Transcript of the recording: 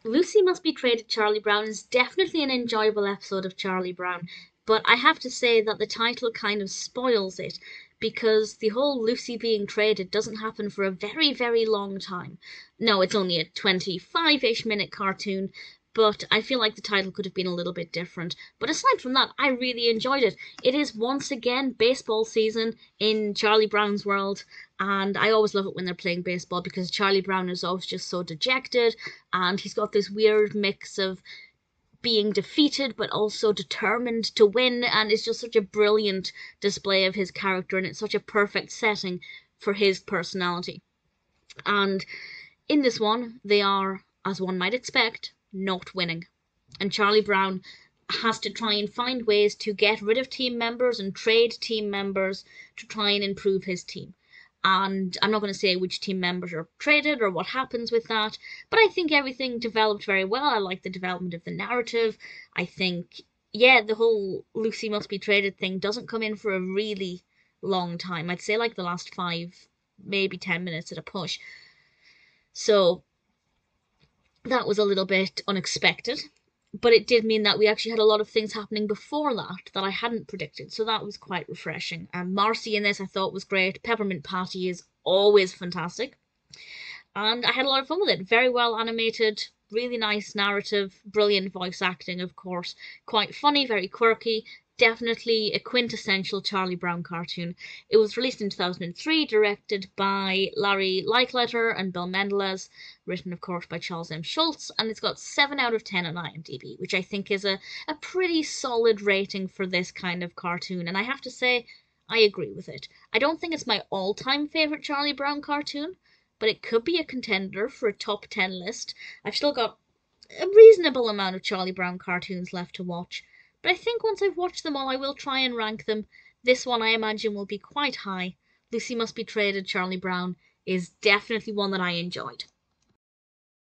Lucy Must Be Traded Charlie Brown is definitely an enjoyable episode of Charlie Brown, but I have to say that the title kind of spoils it because the whole Lucy being traded doesn't happen for a very, very long time. No, it's only a 25-ish minute cartoon, but I feel like the title could have been a little bit different. But aside from that, I really enjoyed it. It is once again baseball season in Charlie Brown's world, and I always love it when they're playing baseball because Charlie Brown is always just so dejected, and he's got this weird mix of being defeated but also determined to win, and it's just such a brilliant display of his character, and it's such a perfect setting for his personality. And in this one, they are, as one might expect, not winning. And Charlie Brown has to try and find ways to get rid of team members and trade team members to try and improve his team. And I'm not going to say which team members are traded or what happens with that, but I think everything developed very well. I like the development of the narrative. I think, yeah, the whole Lucy Must Be Traded thing doesn't come in for a really long time. I'd say like the last 5, maybe 10 minutes at a push. So that was a little bit unexpected, but it did mean that we actually had a lot of things happening before that I hadn't predicted, so that was quite refreshing. And Marcie in this I thought was great. Peppermint Patty is always fantastic, and I had a lot of fun with it. Very well animated, really nice narrative, brilliant voice acting, of course, quite funny, very quirky. Definitely a quintessential Charlie Brown cartoon. It was released in 2003, directed by Larry Lickletter and Bill Mendelson, written, of course, by Charles M. Schulz, and it's got 7 out of 10 on IMDb, which I think is a pretty solid rating for this kind of cartoon, and I have to say, I agree with it. I don't think it's my all-time favourite Charlie Brown cartoon, but it could be a contender for a top 10 list. I've still got a reasonable amount of Charlie Brown cartoons left to watch, but I think once I've watched them all, I will try and rank them. This one I imagine will be quite high. Lucy Must Be Traded, Charlie Brown, is definitely one that I enjoyed.